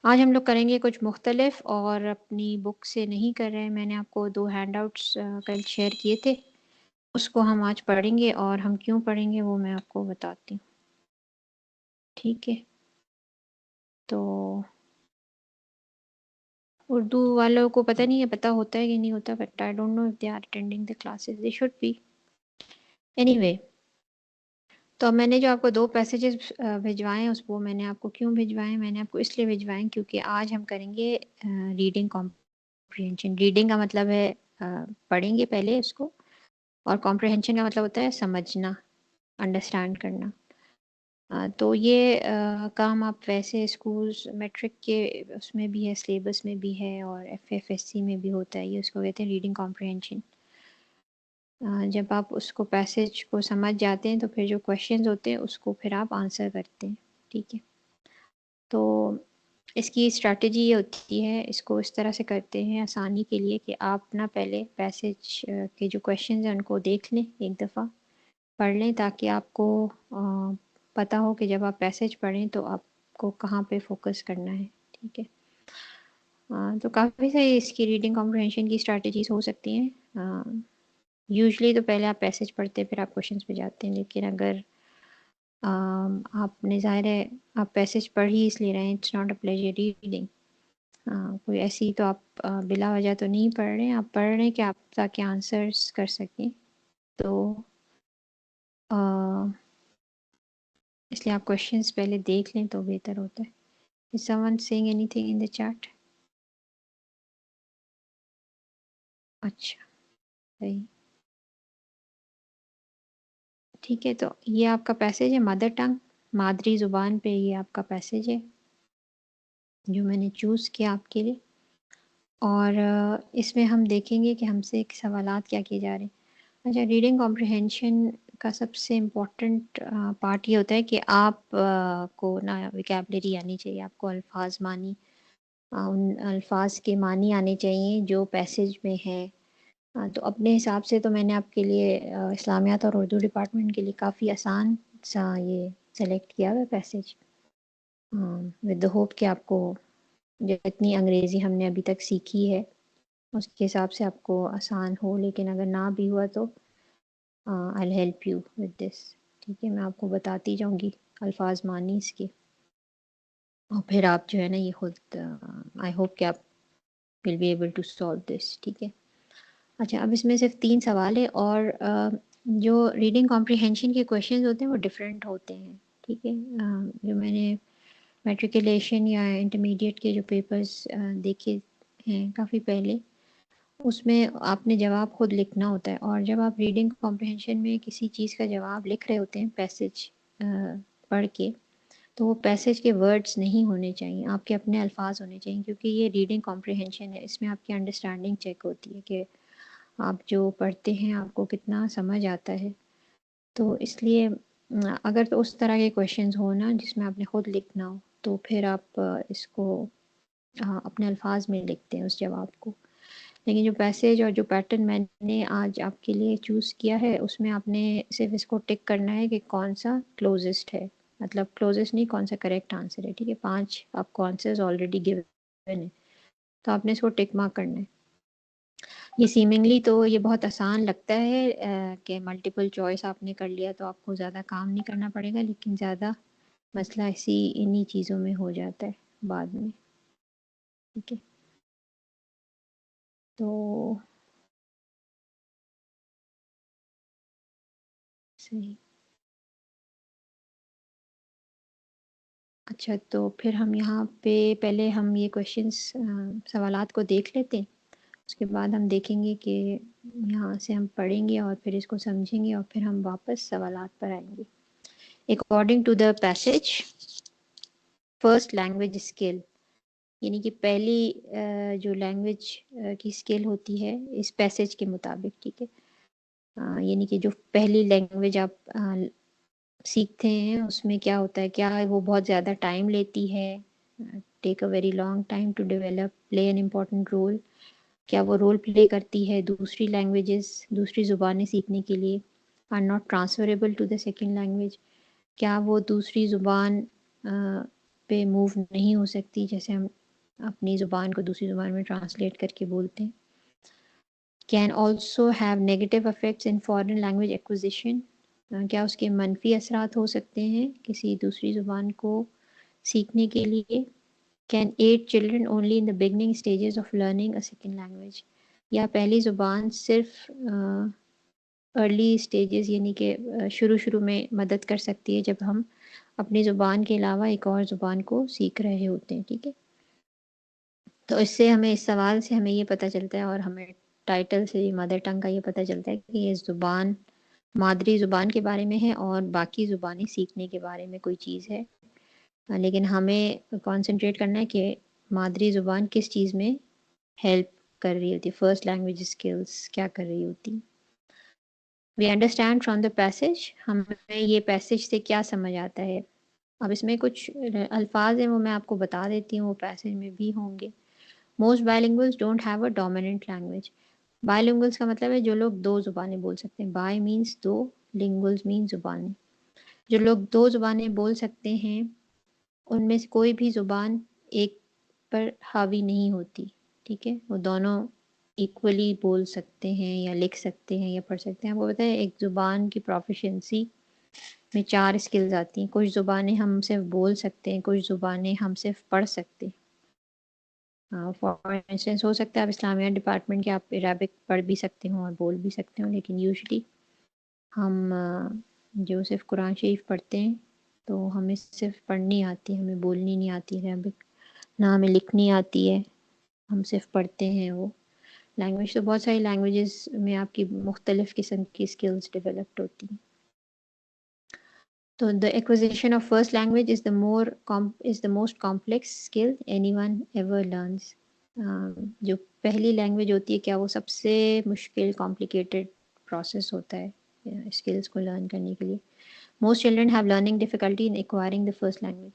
आज हम लोग करेंगे कुछ मुख्तलिफ और अपनी बुक से नहीं कर रहे हैं। मैंने आपको 2 हैंडआउट्स कल शेयर किए थे। उसको हम आज पढ़ेंगे और हम क्यों पढ़ेंगे वो मैं आपको बताती हूँ। ठीक है? तो उर्दू वालों को पता नहीं है पता होता है कि नहीं होता, but I don't know if they are attending the classes, they should be. Anyway, तो मैंने जो आपको 2 पैसेजेस भिजवाए हैं, उस वो मैंने आपको क्यों भिजवाए हैं? मैंने आपको इसलिए भिजवाए हैं क्योंकि आज हम करेंगे रीडिंग कॉम्प्रिहेंशन। रीडिंग का मतलब है पढ़ेंगे पहले उसको, और कॉम्प्रिहेंशन का मतलब होता है समझना, अंडरस्टैंड करना। तो ये काम आप वैसे स्कूल्स मैट्रिक के उसमें भी है, सिलेबस में भी है, और एफएफएससी में भी होता है। ये उसको कहते हैं रीडिंग कॉम्प्रिहेंशन। जब आप उसको पैसेज को समझ जाते हैं तो फिर जो क्वेश्चंस होते हैं उसको फिर आप आंसर करते हैं। ठीक है? तो इसकी स्ट्रैटेजी ये होती है, इसको इस तरह से करते हैं आसानी के लिए कि आप ना पहले पैसेज के जो क्वेश्चंस हैं उनको देख लें, एक दफ़ा पढ़ लें, ताकि आपको पता हो कि जब आप पैसेज पढ़ें तो आपको कहाँ पे फोकस करना है। ठीक है? तो काफ़ी सारी इसकी रीडिंग कॉम्प्रिहेंशन की स्ट्रैटेजीज़ हो सकती हैं। यूजुअली तो पहले आप पैसेज पढ़ते हैं फिर आप क्वेश्चंस पे जाते हैं, लेकिन अगर आपने ज़ाहिर है आप पैसेज पढ़ ही इसलिए रहे हैं, it's not a pleasure reading. कोई ऐसी तो आप बिला वजह तो नहीं पढ़ रहे हैं, आप पढ़ रहे हैं कि आप ताकि आंसर्स कर सकें। तो अ, इसलिए आप क्वेश्चंस पहले देख लें तो बेहतर होता है। Is someone saying anything in the chat? अच्छा, सही। ठीक है, तो ये आपका पैसेज है मदर टंग, मादरी ज़ुबान पे ये आपका पैसेज है जो मैंने चूज़ किया आपके लिए। और इसमें हम देखेंगे कि हमसे सवालात क्या किए जा रहे हैं। अच्छा, रीडिंग कॉम्प्रिहेंशन का सबसे इम्पोर्टेंट पार्ट ये होता है कि आप को ना वोकैबुलरी आनी चाहिए, आपको अल्फाज मानी, उन अल्फाज के मानी आने चाहिए जो पैसेज में है। तो अपने हिसाब से तो मैंने आपके लिए इस्लामियात और उर्दू डिपार्टमेंट के लिए काफ़ी आसान सा ये सेलेक्ट किया हुआ है पैसेज, विद द होप कि आपको जितनी अंग्रेज़ी हमने अभी तक सीखी है उसके हिसाब से आपको आसान हो, लेकिन अगर ना भी हुआ तो I will help you with this. ठीक है? मैं आपको बताती जाऊँगी अल्फाज मानी इसके, और फिर आप जो है ना ये खुद आई होप कि आप will be able to solve this. ठीक है? अच्छा, अब इसमें सिर्फ 3 सवाल है, और जो रीडिंग कॉम्प्रिहेंशन के क्वेश्चंस होते हैं वो डिफरेंट होते हैं। ठीक है? जो मैंने मैट्रिकुलेशन या इंटरमीडिएट के जो पेपर्स देखे हैं काफ़ी पहले, उसमें आपने जवाब खुद लिखना होता है, और जब आप रीडिंग कॉम्प्रिहेंशन में किसी चीज़ का जवाब लिख रहे होते हैं पैसेज पढ़ के, तो वो पैसेज के वर्ड्स नहीं होने चाहिए, आपके अपने अल्फाज होने चाहिए, क्योंकि ये रीडिंग कॉम्प्रिहेंशन है। इसमें आपकी अंडरस्टैंडिंग चेक होती है कि आप जो पढ़ते हैं आपको कितना समझ आता है। तो इसलिए अगर तो उस तरह के क्वेश्चंस हो ना जिसमें आपने खुद लिखना हो, तो फिर आप इसको अपने अल्फाज में लिखते हैं उस जवाब को। लेकिन जो पैसेज और जो पैटर्न मैंने आज आपके लिए चूज़ किया है उसमें आपने सिर्फ इसको टिक करना है कि कौन सा क्लोजेस्ट है, मतलब क्लोजेस्ट नहीं, कौन सा करेक्ट आंसर है। ठीक है? 5 आपको आंसर्स ऑलरेडी गिवन है, तो आपने इसको टिक मार्क करना है। ये सीमिंगली तो ये बहुत आसान लगता है कि मल्टीपल चॉइस आपने कर लिया तो आपको ज़्यादा काम नहीं करना पड़ेगा, लेकिन ज़्यादा मसला इसी इन्हीं चीज़ों में हो जाता है बाद में। ठीक है? तो सही। अच्छा, तो फिर हम यहाँ पे पहले हम ये क्वेश्चंस सवालात को देख लेते हैं। उसके बाद हम देखेंगे कि यहाँ से हम पढ़ेंगे और फिर इसको समझेंगे और फिर हम वापस सवालात पर आएंगे। According to the passage, first language skill, यानी कि पहली जो लैंग्वेज की स्किल होती है इस पैसेज के मुताबिक। ठीक है? यानी कि जो पहली लैंग्वेज आप सीखते हैं उसमें क्या होता है, क्या वो बहुत ज़्यादा टाइम लेती है, take a very long time to develop, play an important role, क्या वो रोल प्ले करती है दूसरी लैंग्वेजेस, दूसरी ज़ुबानें सीखने के लिए, are not transferable to the second language, क्या वो दूसरी ज़ुबान पे मूव नहीं हो सकती जैसे हम अपनी ज़ुबान को दूसरी ज़ुबान में ट्रांसलेट करके बोलते हैं। Can also have negative effects in foreign language acquisition, क्या उसके मनफी असरात हो सकते हैं किसी दूसरी ज़ुबान को सीखने के लिए। Can add children only in the beginning stages of learning a second language, या पहली ज़ुबान सिर्फ अर्ली स्टेजेस यानी कि शुरू में मदद कर सकती है जब हम अपनी ज़ुबान के अलावा एक और ज़ुबान को सीख रहे होते हैं। ठीक है, तो इससे हमें इस सवाल से हमें ये पता चलता है और हमें टाइटल से मदर टंग का ये पता चलता है कि ये ज़ुबान मादरी ज़ुबान के बारे में है और बाकी ज़ुबानें सीखने के बारे में कोई चीज़ है। लेकिन हमें कंसंट्रेट करना है कि मादरी ज़ुबान किस चीज़ में हेल्प कर रही होती है, फर्स्ट लैंग्वेज स्किल्स क्या कर रही होती। We understand from the passage, हमें ये पैसेज से क्या समझ आता है। अब इसमें कुछ अल्फाज हैं वो मैं आपको बता देती हूँ, वो पैसेज में भी होंगे। Most bilinguals don't have a dominant language. Bilinguals का मतलब है जो लोग दो ज़ुबानें बोल सकते हैं। बाय मीन्स दो, लिंगुअल्स मीन ज़ुबानें। जो लोग दो ज़ुबानें बोल सकते हैं उनमें से कोई भी ज़ुबान एक पर हावी नहीं होती। ठीक है, वो दोनों इक्वली बोल सकते हैं या लिख सकते हैं या पढ़ सकते हैं। आपको पता है एक ज़ुबान की प्रोफिशिएंसी में 4 स्किल्स आती हैं। कुछ ज़ुबानें हम सिर्फ बोल सकते हैं, कुछ ज़ुबानें हम सिर्फ पढ़ सकते हैं। फॉर इंस्टेंस हो सकता है आप इस्लामिया डिपार्टमेंट के आप अरबिक पढ़ भी सकते हो और बोल भी सकते हो, लेकिन यूजुअली हम जो सिर्फ कुरान शरीफ पढ़ते हैं तो हमें सिर्फ पढ़नी आती है, हमें बोलनी नहीं आती अरबिक, ना हमें लिखनी आती है, हम सिर्फ पढ़ते हैं वो लैंग्वेज। तो बहुत सारी लैंग्वेजेस में आपकी मुख्तलिफ़ किस्म की स्किल्स डेवलप्ड होती हैं। तो the acquisition of first language is the most complex skill anyone ever learns. जो पहली लैंग्वेज होती है क्या वो सबसे मुश्किल कॉम्प्लिकेटेड प्रोसेस होता है स्किल्स को लर्न करने के लिए। Most children have learning difficulty in acquiring the first language.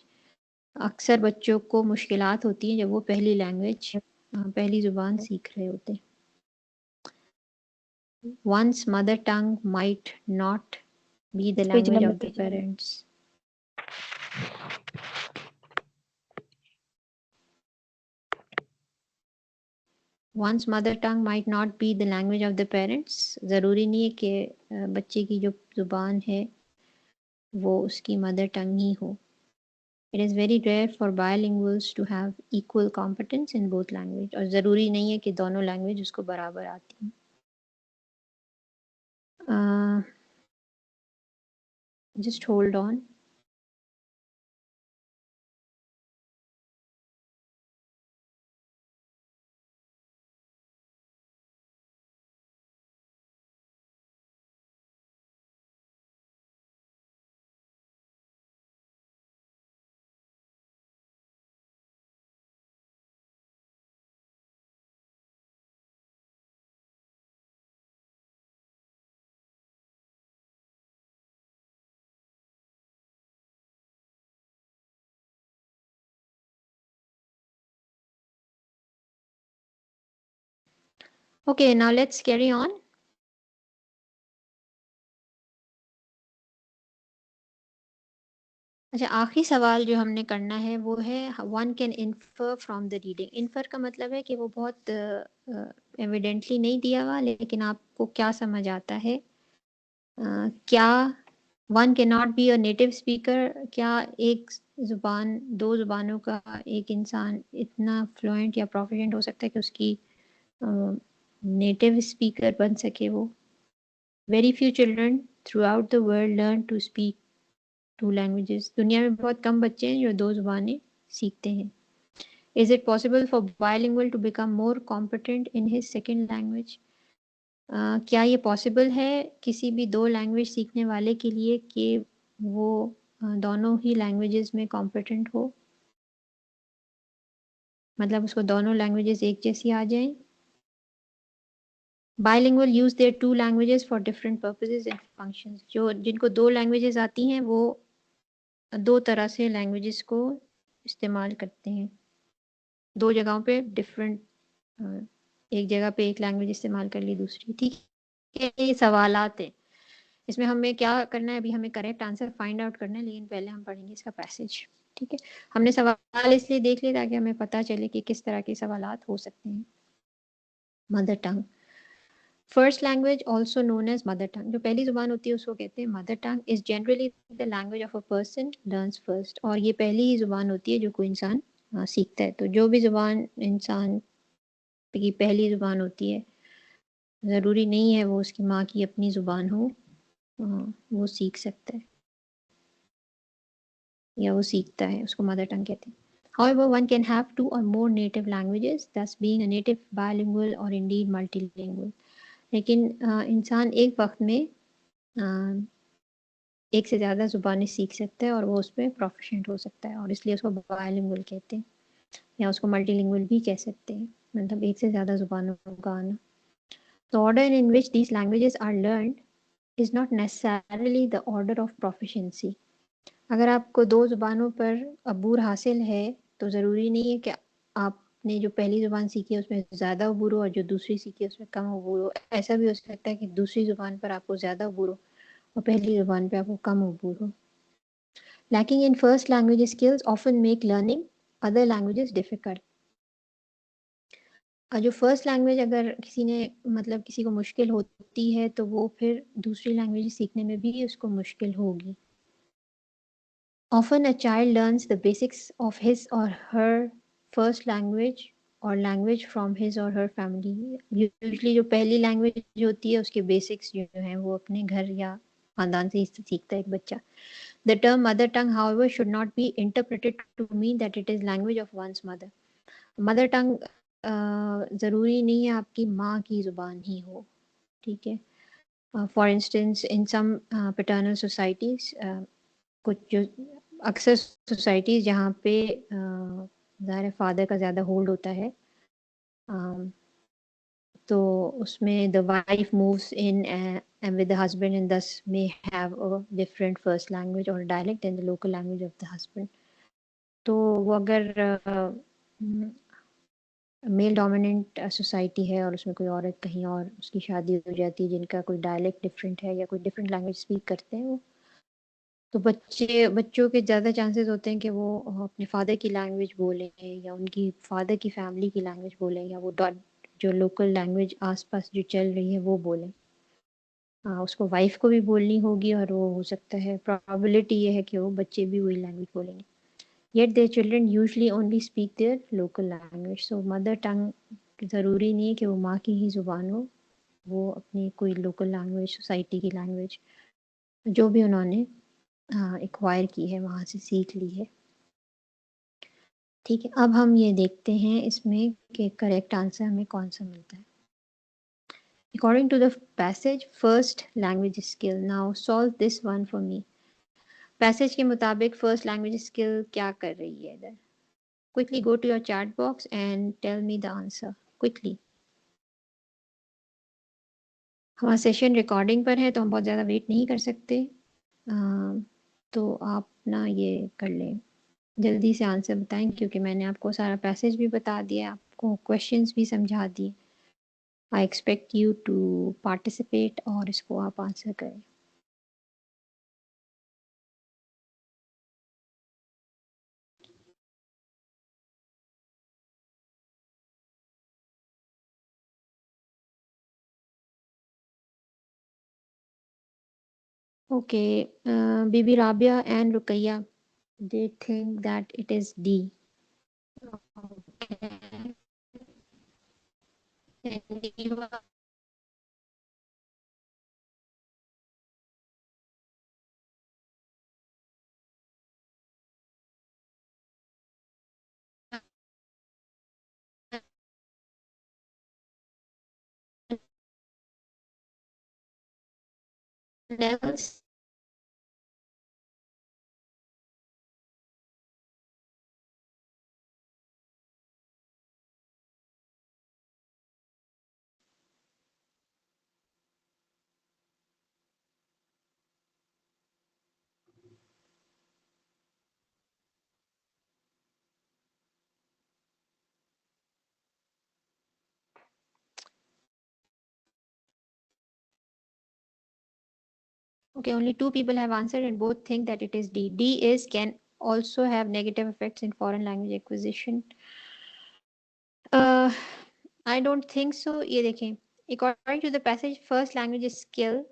अक्सर बच्चों को मुश्किलात होती हैं जब वो पहली लैंग्वेज पहली ज़ुबान सीख रहे होते हैं। One's mother tongue might not be the page language number of the parents. One's mother tongue might not be the language of the parents. ज़रूरी नहीं है कि बच्चे की जो ज़ुबान है वो उसकी मदर टंग ही हो। It is very rare for bilinguals to have equal competence in both language, और ज़रूरी नहीं है कि दोनों लैंग्वेज उसको बराबर आती हैं। Just hold on. Okay, now let's carry on. अच्छा, आखिरी सवाल जो हमने करना है वो है one can infer from the reading. Infer का मतलब है कि वो बहुत एविडेंटली नहीं दिया हुआ, लेकिन आपको क्या समझ आता है। क्या one can not be a native speaker, क्या एक ज़ुबान दो ज़ुबानों का एक इंसान इतना फ्लुएंट या प्रोफिशिएंट हो सकता है कि उसकी नेटिव स्पीकर बन सके वो। Very few children throughout the world learn to speak two languages. दुनिया में बहुत कम बच्चे हैं जो दो ज़ुबानें सीखते हैं। Is it possible for bilingual to become more competent in his second language. क्या ये पॉसिबल है किसी भी दो लैंग्वेज सीखने वाले के लिए कि वो दोनों ही लैंग्वेजेस में कॉम्पिटेंट हो, मतलब उसको दोनों लैंग्वेजेस एक जैसी आ जाएं। Bilingual use their to languages for different purposes and functions. जो जिनको दो लैंग्वेजेस आती हैं वो दो तरह से लैंग्वेजेस को इस्तेमाल करते हैं, दो जगहों पे डिफरेंट, एक जगह पे एक लैंग्वेज इस्तेमाल कर ली दूसरी। ठीक है, ये सवालात हैं इसमें हमें क्या करना है, अभी हमें करेक्ट आंसर फाइंड आउट करना है, लेकिन पहले हम पढ़ेंगे इसका पैसेज। ठीक है, हमने सवाल इसलिए देख लिए ताकि हमें पता चले कि किस तरह के सवालात हो सकते हैं। Mother tongue, first language also known as mother tongue, जो पहली जुबान होती है उसको कहते हैं mother tongue. Is generally the language of a person learns first, और ये पहली ही जुबान होती है जो कोई इंसान सीखता है। तो जो भी जुबान इंसान की पहली जुबान होती है, ज़रूरी नहीं है वो उसकी माँ की अपनी जुबान हो, वो सीख सकता है या वो सीखता है, उसको मदर टंग कहते हैं। However, one can have two or more native languages, thus being a native, bilingual or indeed multilingual. लेकिन इंसान एक वक्त में एक से ज़्यादा ज़ुबानें सीख सकता है और वो उसमें प्रोफिशिएंट हो सकता है, और इसलिए उसको बायलिंगुअल कहते हैं, या उसको मल्टीलिंगुअल भी कह सकते हैं, मतलब एक से ज़्यादा ज़ुबानों का आना। The order in which these languages are learned is not necessarily the order of proficiency. अगर आपको दो ज़ुबानों पर अबूर हासिल है तो ज़रूरी नहीं है कि आपने जो पहली ज़ुबान सीखी है उसमें ज़्यादा अबूर हो और जो दूसरी सीखी है उसमें कम अबूर हो। ऐसा भी हो सकता है कि दूसरी ज़ुबान पर आपको ज़्यादा अबूर हो और पहली ज़ुबान पर आपको कम अबूर हो। Lacking in first language skills often make learning other languages difficult. जो फर्स्ट लैंग्वेज अगर किसी ने मतलब किसी को मुश्किल होती है तो वो फिर दूसरी लैंग्वेज सीखने में भी उसको मुश्किल होगी। Often a child learns the basics of his or her first language or language from his or her family. Usually जो पहली लैंग्वेज होती है उसके बेसिक्स जो हैं वो अपने घर या खानदान से ही सीखता है एक बच्चा। The term mother tongue, however, should not be interpreted to mean that it is language of one's mother. Mother tongue ज़रूरी नहीं है आपकी माँ की ज़ुबान ही हो, ठीक है। For instance in some paternal societies, कुछ जो अक्सर सोसाइटीज़ जहाँ पे ज़ाहिर है फादर का ज़्यादा होल्ड होता है, तो उसमें the wife moves in and with the husband and thus may have a different first language or dialect than the local language of the husband. तो वो अगर मेल डोमिनेंट सोसाइटी है और उसमें कोई औरत कहीं और उसकी शादी हो जाती है जिनका कोई डायलेक्ट डिफरेंट है या कोई डिफरेंट लैंग्वेज स्पीक करते हैं वो, तो बच्चों के ज़्यादा चांसेस होते हैं कि वो अपने फादर की लैंग्वेज बोलें या उनकी फादर की फैमिली की लैंग्वेज बोलें या वो जो लोकल लैंग्वेज आसपास जो चल रही है वो बोलें। उसको वाइफ को भी बोलनी होगी और वो हो सकता है प्रोबेबिलिटी ये है कि वो बच्चे भी वही लैंग्वेज बोलेंगे। Yet their children usually only speak their local language. So mother tongue ज़रूरी नहीं है कि वो माँ की ही ज़ुबान हो, वो अपनी कोई लोकल लैंग्वेज, सोसाइटी की लैंग्वेज जो भी उन्होंने एक्वायर की है वहाँ से सीख ली है। ठीक है, अब हम ये देखते हैं इसमें कि करेक्ट आंसर हमें कौन सा मिलता है। According to the passage, first language skill. Now solve this one for me. Passage के मुताबिक फर्स्ट लैंग्वेज स्किल क्या कर रही है इधर? Quickly go to your chat box and tell me the answer. Quickly. हमारा सेशन रिकॉर्डिंग पर है तो हम बहुत ज़्यादा वेट नहीं कर सकते, तो आप ना ये कर लें, जल्दी से आंसर बताएं क्योंकि मैंने आपको सारा पैसेज भी बता दिया, आपको क्वेश्चंस भी समझा दिए। I expect you to participate और इसको आप आंसर करें। Okay, Bibi Rabia and Ruqaiya, they think that it is D. Okay. Anyone else? Okay, only 2 people have answered and both think that it is D. D is can also have negative effects in foreign language acquisition. I don't think so. ये देखें, according to the passage, first language skill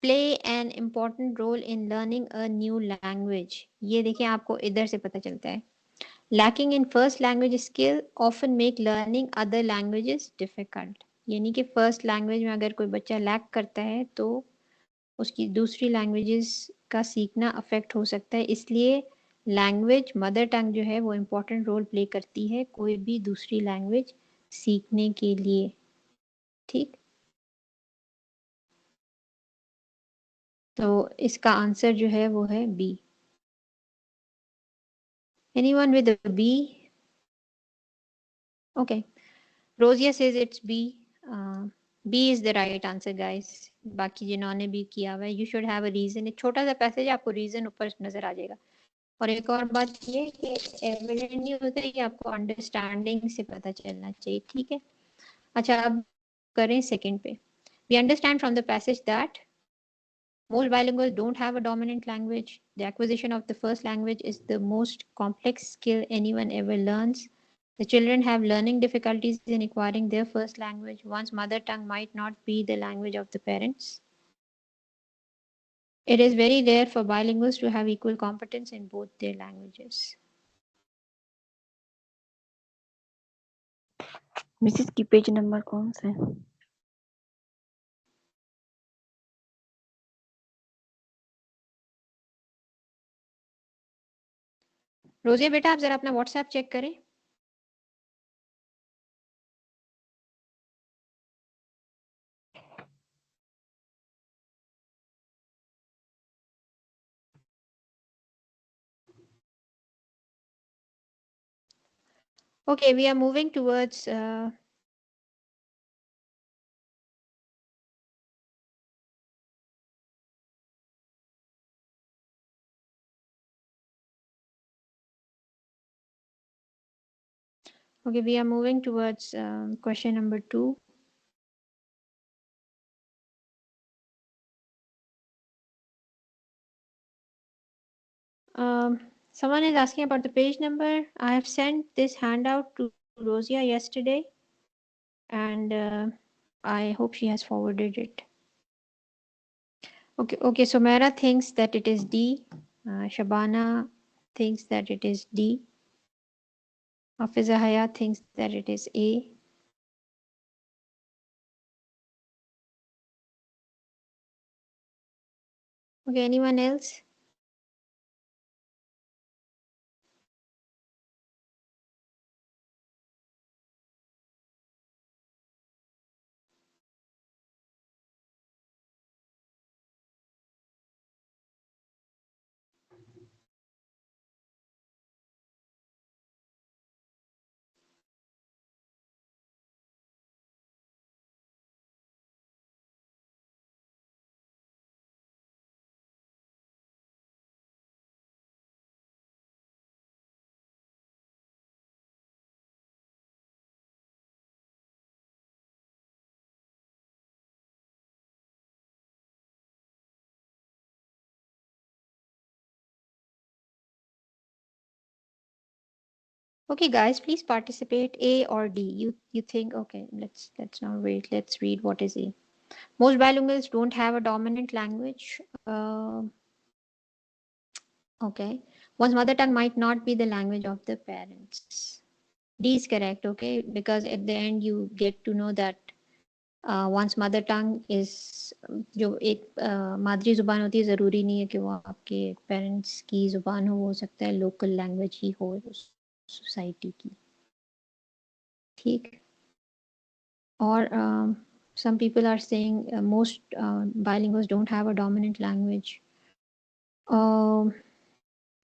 play an important role in learning a new language. ये देखें, आपको इधर से पता चलता है. Lacking in first language skill often make learning other languages difficult. यानी कि फर्स्ट लैंग्वेज में अगर कोई बच्चा लैक करता है तो उसकी दूसरी लैंग्वेजेस का सीखना अफेक्ट हो सकता है. इसलिए लैंग्वेज मदर टंग जो है वो इम्पोर्टेंट रोल प्ले करती है कोई भी दूसरी लैंग्वेज सीखने के लिए. ठीक, तो इसका आंसर जो है वो है B. Anyone with B? Okay, Rozia says it's B. B is the right answer guys. बाकी जिन्होंने भी किया हुआ है, you should have a reason. एक छोटा सा पैसेज, आपको रीजन ऊपर नजर आ जाएगा. और एक और बात ये कि एविडेंट नहीं होता है कि आपको अंडरस्टैंडिंग से पता चलना चाहिए. ठीक है, अच्छा अब करें सेकंड पे. We understand from the passage that most bilinguals don't have a dominant language. The acquisition of the first language is the most complex skill anyone ever learns. The children have learning difficulties in acquiring their first language. One's mother tongue might not be the language of the parents. It is very rare for bilinguals to have equal competence in both their languages. Mrs की page number कौन सा है? रोजिया बेटा, आप जरा अपना WhatsApp check करें. Okay, we are moving towards question number 2. Someone is asking about the page number. I have sent this handout to Rosia yesterday, and I hope she has forwarded it. Okay, so Mera thinks that it is D. Shabana thinks that it is D. Hafiza Haya thinks that it is A. Okay, anyone else? Okay, guys, please participate. A or D. You think? Okay, let's now wait. Let's read what is A. Most bilinguals don't have a dominant language. Okay, one's mother tongue might not be the language of the parents. D is correct. Okay, because at the end you get to know that one's mother tongue is जो एक मादरी ज़ुबान होती है, ज़रूरी नहीं है कि वो आपके पेरेंट्स की ज़ुबान हो सकता है लोकल लैंग्वेज ही हो उस सोसाइटी की. ठीक. Or some people are saying most bilinguals don't have a dominant language.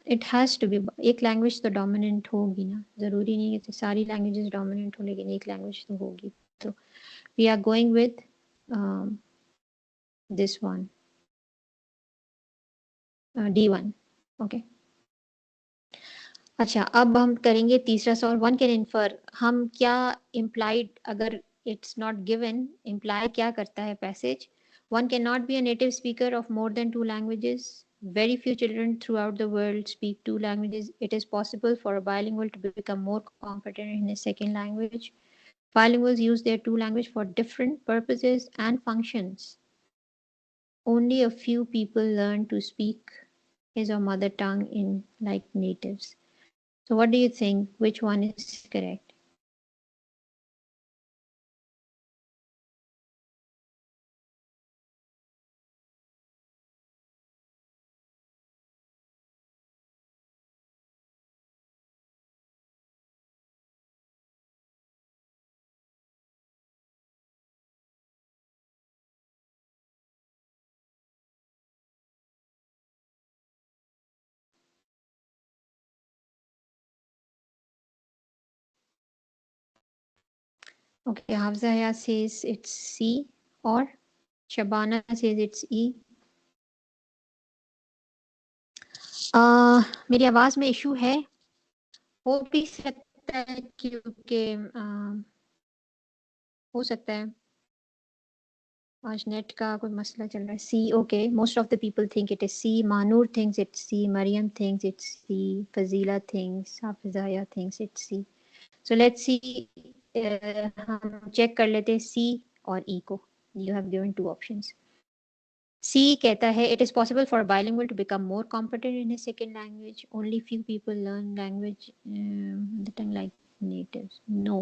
It has to be एक लैंग्वेज तो डोमिनेंट होगी ना. ज़रूरी नहीं है कि सारी लैंग्वेजेस डोमिनेंट हो, लेकिन एक लैंग्वेज तो होगी. तो we are going with this one, D1. Okay, अच्छा अब हम करेंगे तीसरा सवाल. One can infer. हम क्या इम्प्लाइड, अगर इट्स नॉट गिवन, इम्प्लाई क्या करता है passage? One cannot be a native speaker of more than 2 languages. Very few children throughout the world speak 2 languages. It is possible for a bilingual to become more competent in a second language. Bilinguals use their 2 language for different purposes and functions. Only a few people learn to speak his or mother tongue in like natives. So what do you think? Which one is correct? Okay, Hafzaya says it's C or Shabana says it's E. मेरी आवाज में issue है, हो भी सकता है क्योंकि हो सकता है आज नेट का कोई मसला चल रहा है. C. Okay, most of the people think it is C. Manoor thinks it's C. Mariam thinks it's C. Fazila thinks, Hafizaya thinks it's C. So let's see, हम चेक कर लेते हैं सी और ई को. You have given 2 options. C कहता है it is possible for a bilingual to become more competent in his second language. Only few people learn language the tongue like natives. No,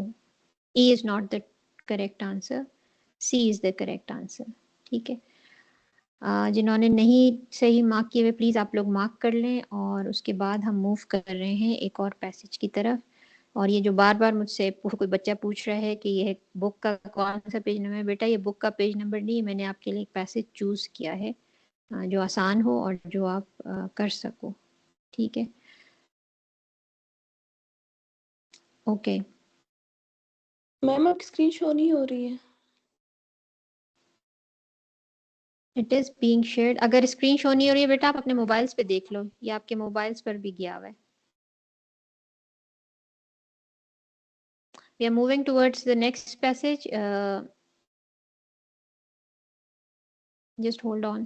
E is not the correct answer. C is the correct answer. ठीक है. जिन्होंने नहीं सही mark किए हुए please आप लोग mark कर लें और उसके बाद हम मूव कर रहे हैं एक और पैसेज की तरफ. और ये जो बार बार मुझसे कोई बच्चा पूछ रहा है कि ये बुक का कौन सा पेज नंबर है, बेटा ये बुक का पेज नंबर नहीं है, मैंने आपके लिए एक पैसेज चूज़ किया है जो आसान हो और जो आप कर सको. ठीक है. ओके. मैम आपकी स्क्रीन शो नहीं हो रही है. It is being shared. अगर स्क्रीन शो नहीं हो रही है बेटा आप अपने मोबाइल्स पे देख लो, ये आपके मोबाइल्स पर भी गया हुआ है. We are moving towards the next passage. Just hold on.